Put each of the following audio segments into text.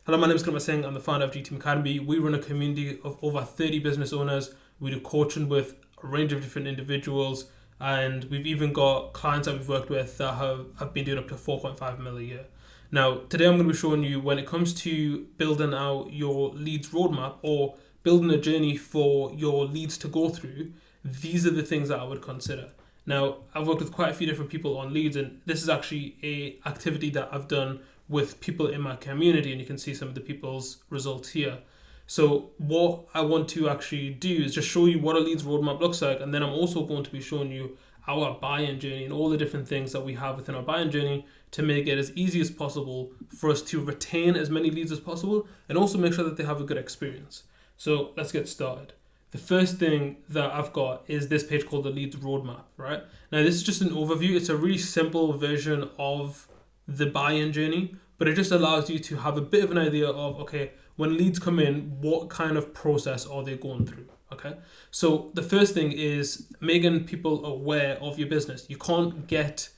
Hello, my name is Grant Singh. I'm the founder of GTM Academy. We run a community of over 30 business owners. We do coaching with a range of different individuals, and we've even got clients that we've worked with that have been doing up to 4.5 mil a year. Now, today I'm going to be showing you when it comes to building out your leads roadmap or building a journey for your leads to go through, these are the things that I would consider. Now, I've worked with quite a few different people on leads, and this is actually a activity that I've done with people in my community, and you can see some of the people's results here. So what I want to actually do is just show you what a leads roadmap looks like, and then I'm also going to be showing you our buy-in journey and all the different things that we have within our buy-in journey to make it as easy as possible for us to retain as many leads as possible and also make sure that they have a good experience. So let's get started. The first thing that I've got is this page called the leads roadmap, right? Now this is just an overview. It's a really simple version of the buy-in journey, but it just allows you to have a bit of an idea of, okay, when leads come in, what kind of process are they going through? Okay, so the first thing is making people aware of your business. You can't get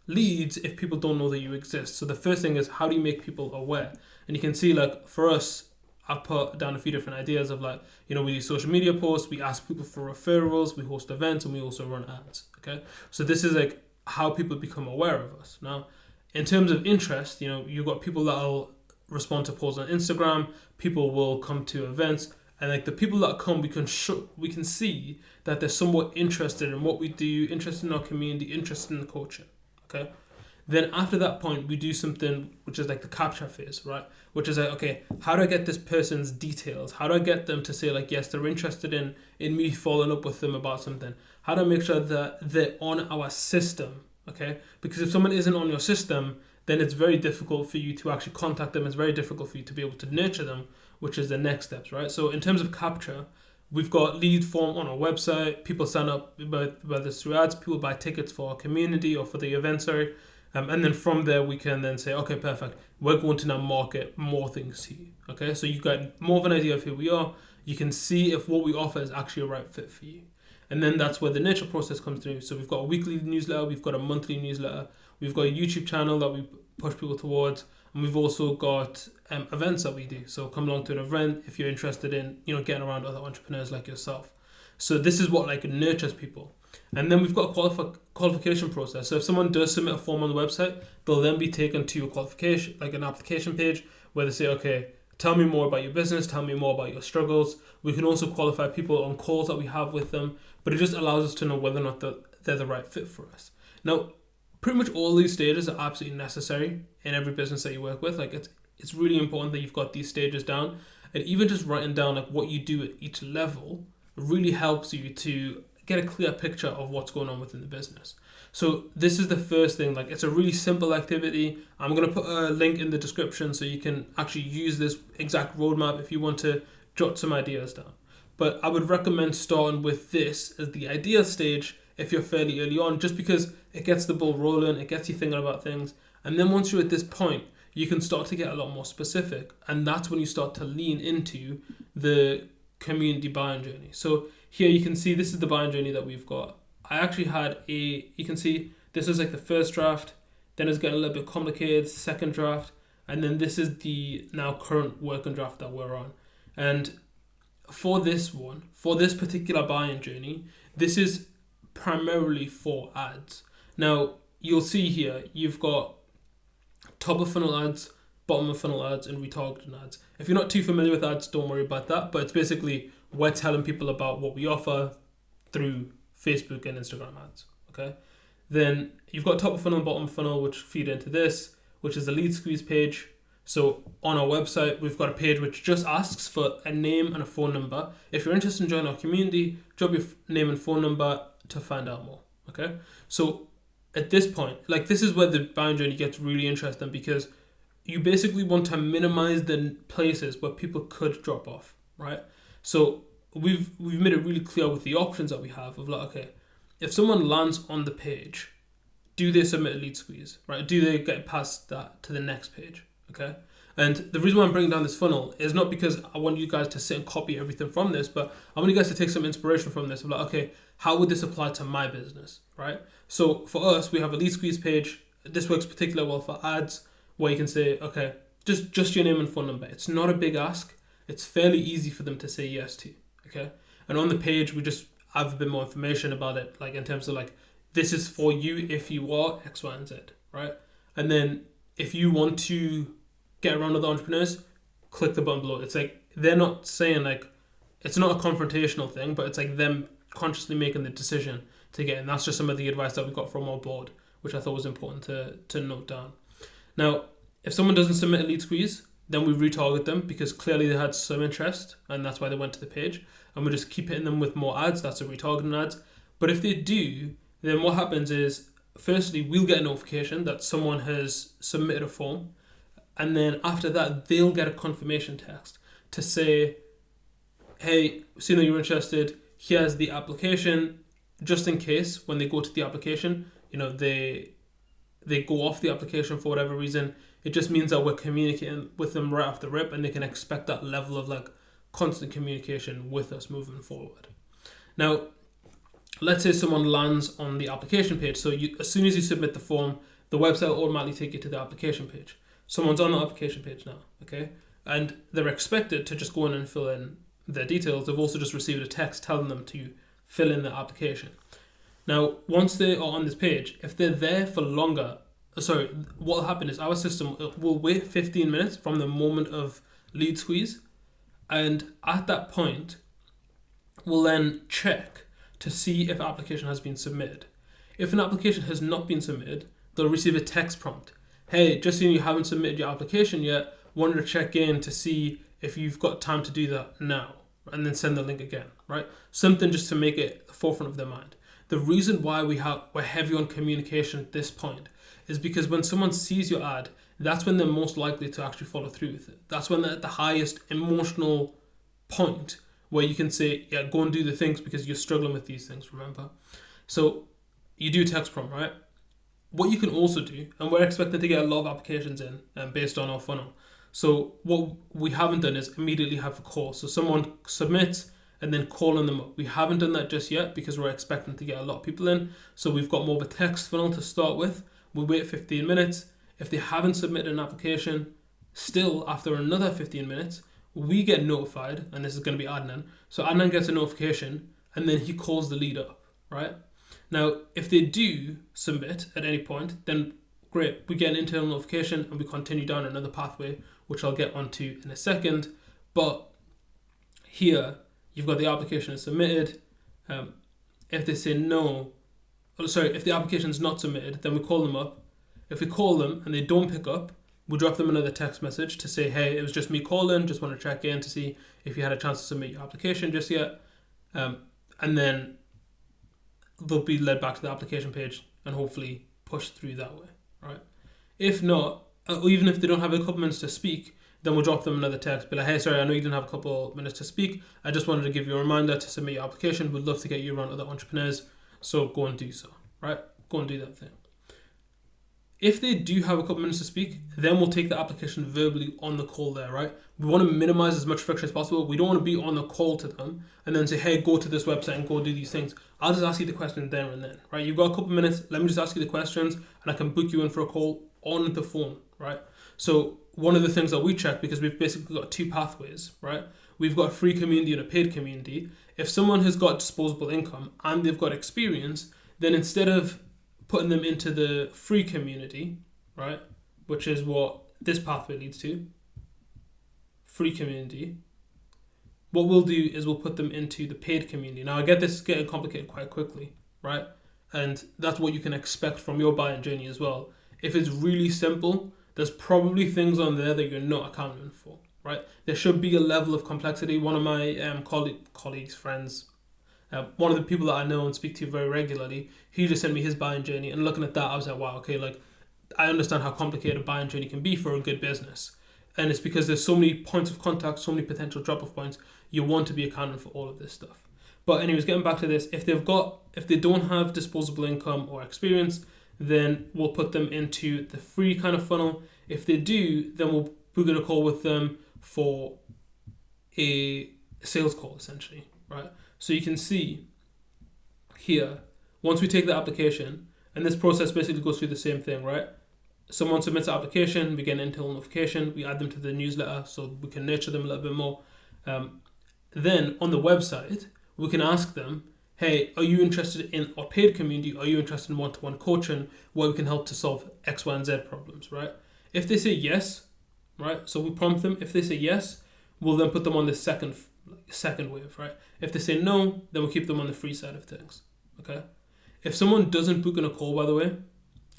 leads if people don't know that you exist. So the first thing is, how do you make people aware? And you can see, like, for us, I've put down a few different ideas of, like, we do social media posts, we ask people for referrals, we host events, and we also run ads. Okay, so this is like how people become aware of us. Now, in terms of interest, you've got people that'll respond to posts on Instagram, people will come to events, and like the people that come, we can see that they're somewhat interested in what we do, interested in our community, interested in the coaching. Okay. Then after that point, we do something which is like the capture phase, right? Which is like, okay, how do I get this person's details? How do I get them to say, like, yes, they're interested in me following up with them about something? How do I make sure that they're on our system? Okay, because if someone isn't on your system, then it's very difficult for you to actually contact them. It's very difficult for you to be able to nurture them, which is the next steps, right? So in terms of capture, we've got lead form on our website. People sign up, whether it's through ads, people buy tickets for our community or for the event, sorry. And then from there, we can then say, okay, perfect. We're going to now market more things to you. Okay, so you've got more of an idea of who we are. You can see if what we offer is actually a right fit for you. And then that's where the nurture process comes through. So we've got a weekly newsletter, we've got a monthly newsletter, we've got a YouTube channel that we push people towards, and we've also got events that we do. So come along to an event if you're interested in getting around other entrepreneurs like yourself. So this is what like nurtures people. And then we've got a qualification process. So if someone does submit a form on the website, they'll then be taken to a qualification, like an application page where they say, okay, tell me more about your business, tell me more about your struggles. We can also qualify people on calls that we have with them, but it just allows us to know whether or not they're the right fit for us. Now, pretty much all these stages are absolutely necessary in every business that you work with. Like it's really important that you've got these stages down, and even just writing down like what you do at each level really helps you to get a clear picture of what's going on within the business. So this is the first thing. Like, it's a really simple activity. I'm going to put a link in the description so you can actually use this exact roadmap if you want to jot some ideas down. But I would recommend starting with this as the idea stage if you're fairly early on, just because it gets the ball rolling, it gets you thinking about things. And then once you're at this point, you can start to get a lot more specific. And that's when you start to lean into the community buying journey. So here you can see this is the buying journey that we've got. I actually had you can see this is like the first draft, then it's getting a little bit complicated, second draft, and then this is the now current working draft that we're on. And for this particular buying journey, this is primarily for ads. Now, you'll see here, you've got top of funnel ads, bottom of funnel ads, and retargeting ads. If you're not too familiar with ads, don't worry about that, but it's basically we're telling people about what we offer through Facebook and Instagram ads, okay? Then you've got top of funnel and bottom of funnel, which feed into this, which is the lead squeeze page. So on our website, we've got a page which just asks for a name and a phone number. If you're interested in joining our community, drop your name and phone number to find out more, okay? So at this point, like, this is where the buying journey gets really interesting, because you basically want to minimize the places where people could drop off, right? So we've made it really clear with the options that we have of, like, okay, if someone lands on the page, do they submit a lead squeeze, right? Do they get past that to the next page, okay? And the reason why I'm bringing down this funnel is not because I want you guys to sit and copy everything from this, but I want you guys to take some inspiration from this of, like, okay, how would this apply to my business, right? So for us, we have a lead squeeze page. This works particularly well for ads, where you can say, okay, just your name and phone number. It's not a big ask. It's fairly easy for them to say yes to. Okay, and on the page we just have a bit more information about it, like in terms of like, this is for you if you are X, Y, and Z, right? And then if you want to get around other entrepreneurs, click the button below. It's like they're not saying like, it's not a confrontational thing, but it's like them consciously making the decision to get in. That's just some of the advice that we got from our board, which I thought was important to note down. Now, if someone doesn't submit a lead squeeze, then we retarget them because clearly they had some interest and that's why they went to the page, and we just keep hitting them with more ads. That's a retargeting ads. But if they do, then what happens is, firstly, we'll get a notification that someone has submitted a form, and then after that, they'll get a confirmation text to say, hey, seeing that you're interested, here's the application, just in case when they go to the application, they go off the application for whatever reason. It just means that we're communicating with them right off the rip, and they can expect that level of like constant communication with us moving forward. Now, let's say someone lands on the application page. So as soon as you submit the form, the website will automatically take you to the application page. Someone's on the application page now, okay? And they're expected to just go in and fill in their details. They've also just received a text telling them to fill in the application. Now, once they are on this page, if they're there for longer, what will happen is our system will wait 15 minutes from the moment of lead squeeze. And at that point, we'll then check to see if application has been submitted. If an application has not been submitted, they'll receive a text prompt. Hey, just seeing you haven't submitted your application yet, wanted to check in to see if you've got time to do that now, and then send the link again, right? Something just to make it the forefront of their mind. The reason why we're heavy on communication at this point is because when someone sees your ad, that's when they're most likely to actually follow through with it. That's when they're at the highest emotional point where you can say, yeah, go and do the things because you're struggling with these things, remember? So you do text prompt, right? What you can also do, and we're expecting to get a lot of applications in based on our funnel. So what we haven't done is immediately have a call. So someone submits and then calling them up. We haven't done that just yet because we're expecting to get a lot of people in. So we've got more of a text funnel to start with. We wait 15 minutes. If they haven't submitted an application, still after another 15 minutes, we get notified, and this is going to be Adnan. So Adnan gets a notification and then he calls the lead up, right? Now, if they do submit at any point, then great, we get an internal notification and we continue down another pathway, which I'll get onto in a second. But here, you've got the application is submitted. If they say no, if the application is not submitted, then we call them up. If we call them and they don't pick up, we'll drop them another text message to say, hey, it was just me calling, just want to check in to see if you had a chance to submit your application just yet. And then they'll be led back to the application page and hopefully pushed through that way, right? If not, or even if they don't have a couple minutes to speak, then we'll drop them another text, be like, hey, sorry, I know you didn't have a couple minutes to speak. I just wanted to give you a reminder to submit your application. We'd love to get you around other entrepreneurs, so go and do so, right? Go and do that thing. If they do have a couple minutes to speak, then we'll take the application verbally on the call there, right? We want to minimize as much friction as possible. We don't want to be on the call to them and then say, hey, go to this website and go do these things. I'll just ask you the question there and then, right? You've got a couple minutes. Let me just ask you the questions and I can book you in for a call on the phone, right? So one of the things that we check, because we've basically got two pathways, right? We've got a free community and a paid community. If someone has got disposable income and they've got experience, then instead of putting them into the free community, right, which is what this pathway leads to, free community, what we'll do is we'll put them into the paid community. Now, I get this getting complicated quite quickly, right? And that's what you can expect from your buying journey as well. If it's really simple, there's probably things on there that you're not accounting for, right? There should be a level of complexity. One of my colleagues, friends, one of the people that I know and speak to very regularly, he just sent me his buying journey, and looking at that, I was like, wow, okay, like I understand how complicated a buying journey can be for a good business. And it's because there's so many points of contact, so many potential drop-off points, you want to be accounting for all of this stuff. But anyways, getting back to this, if they don't have disposable income or experience, then we'll put them into the free kind of funnel. If they do, then we'll book in a call with them for a sales call, essentially, right? So you can see here, once we take the application, and this process basically goes through the same thing, right? someone submits an application, we get an internal notification, we add them to the newsletter so we can nurture them a little bit more. Then on the website, we can ask them, hey, are you interested in our paid community? Are you interested in one-to-one coaching where we can help to solve X, Y, and Z problems, right? If they say yes, right, so we prompt them. If they say yes, we'll then put them on the second wave, right? If they say no, then we'll keep them on the free side of things, okay? If someone doesn't book in a call, by the way,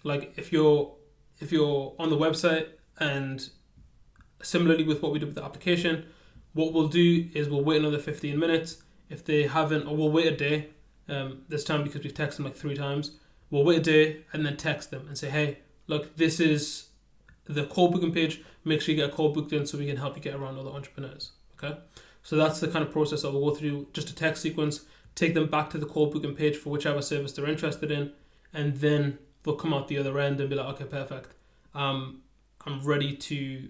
like if you're on the website and similarly with what we did with the application, what we'll do is we'll wait another 15 minutes. If they haven't, or we'll wait a day, this time because we've texted them like 3 times, we'll wait a day and then text them and say, hey, look, this is the call booking page. Make sure you get a call booked in so we can help you get around other entrepreneurs, okay? So that's the kind of process that we'll go through, just a text sequence, take them back to the call booking page for whichever service they're interested in, and then they'll come out the other end and be like, okay, perfect. I'm ready to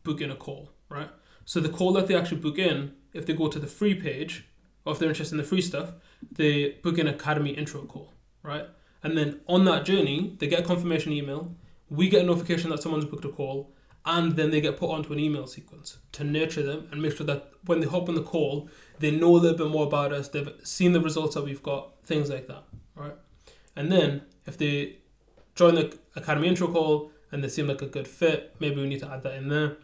book in a call, right? So the call that they actually book in, if they go to the free page, or if they're interested in the free stuff, they book an Academy intro call, right? And then on that journey, they get a confirmation email, we get a notification that someone's booked a call, and then they get put onto an email sequence to nurture them and make sure that when they hop on the call, they know a little bit more about us, they've seen the results that we've got, things like that, right? And then if they join the Academy intro call and they seem like a good fit, maybe we need to add that in there.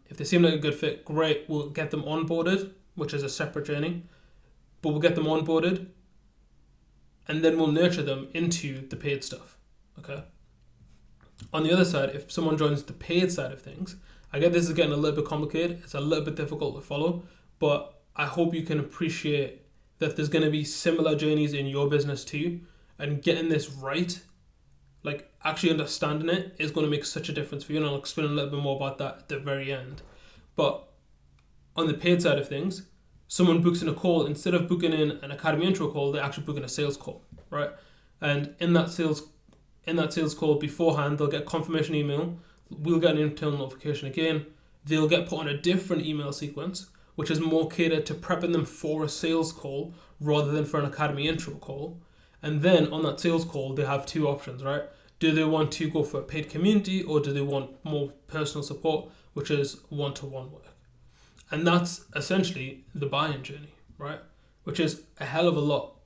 If they seem like a good fit, great, we'll get them onboarded, which is a separate journey, but we'll get them onboarded and then we'll nurture them into the paid stuff, okay? On the other side, if someone joins the paid side of things, I get this is getting a little bit complicated, it's a little bit difficult to follow, but I hope you can appreciate that there's going to be similar journeys in your business too, and getting this right, like actually understanding it, is going to make such a difference for you, and I'll explain a little bit more about that at the very end. But on the paid side of things, someone books in a call, instead of booking in an Academy intro call, they actually book in a sales call, right? And in that sales call beforehand, they'll get a confirmation email, we'll get an internal notification again, they'll get put on a different email sequence, which is more catered to prepping them for a sales call rather than for an Academy intro call. And then on that sales call, they have 2 options, right? Do they want to go for a paid community, or do they want more personal support, which is one-to-one work? And that's essentially the buy-in journey, right? Which is a hell of a lot.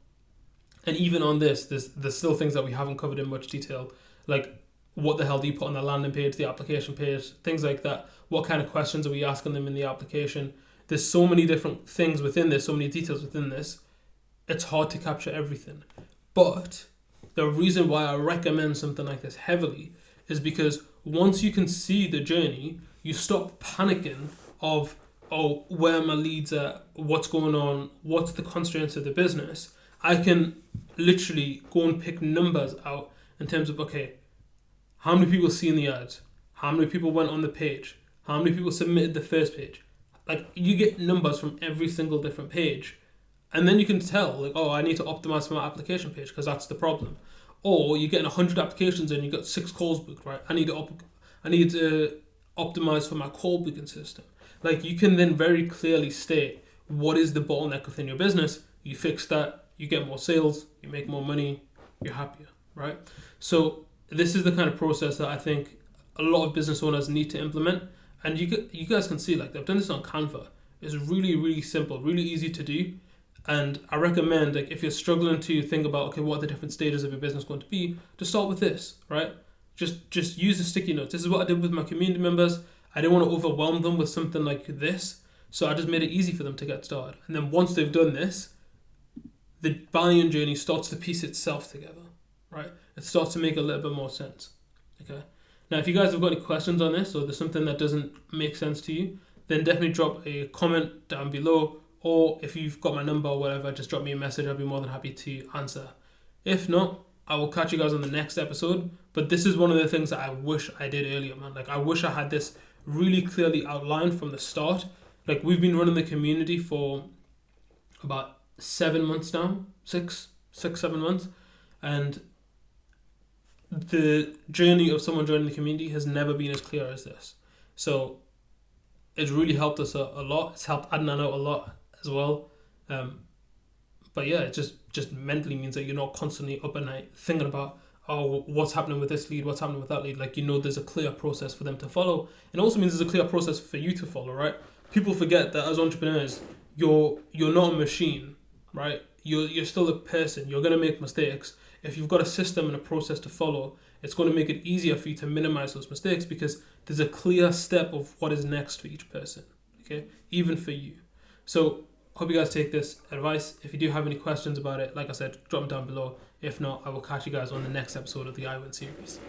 And even on this, there's still things that we haven't covered in much detail, like what the hell do you put on the landing page, the application page, things like that. What kind of questions are we asking them in the application? There's so many different things within this, so many details within this. It's hard to capture everything. But the reason why I recommend something like this heavily is because once you can see the journey, you stop panicking of, oh, where are my leads at, what's going on, what's the constraints of the business. I can literally go and pick numbers out in terms of, okay, how many people seen the ads? How many people went on the page? How many people submitted the first page? Like, you get numbers from every single different page. And then you can tell, like, oh, I need to optimize for my application page because that's the problem. Or you're getting 100 applications and you got 6 calls booked, right? I need to optimize for my call booking system. Like, you can then very clearly state what is the bottleneck within your business. You fix that, you get more sales, you make more money, you're happier, right? So this is the kind of process that I think a lot of business owners need to implement. And you guys can see, like, I've done this on Canva. It's really, really simple, really easy to do. And I recommend, like, if you're struggling to think about, okay, what are the different stages of your business going to be, just start with this, right? Just use the sticky notes. This is what I did with my community members. I didn't want to overwhelm them with something like this, so I just made it easy for them to get started. And then once they've done this, the buy-in journey starts to piece itself together, right? It starts to make a little bit more sense, okay? Now, if you guys have got any questions on this, or there's something that doesn't make sense to you, then definitely drop a comment down below. Or if you've got my number or whatever, just drop me a message. I'll be more than happy to answer. If not, I will catch you guys on the next episode. But this is one of the things that I wish I did earlier, man. Like, I wish I had this really clearly outlined from the start. Like, we've been running the community for about 7 months now. 7 months. And the journey of someone joining the community has never been as clear as this. So it's really helped us a lot. It's helped Adnan out a lot as well. But yeah, it just mentally means that you're not constantly up at night thinking about, oh, what's happening with this lead, what's happening with that lead. Like, there's a clear process for them to follow. It also means there's a clear process for you to follow, right? People forget that as entrepreneurs, you're not a machine, right? You're still a person. You're gonna make mistakes. If you've got a system and a process to follow, it's going to make it easier for you to minimize those mistakes because there's a clear step of what is next for each person, okay? Even for you. So hope you guys take this advice. If you do have any questions about it, like I said, drop them down below. If not, I will catch you guys on the next episode of the IWIN series.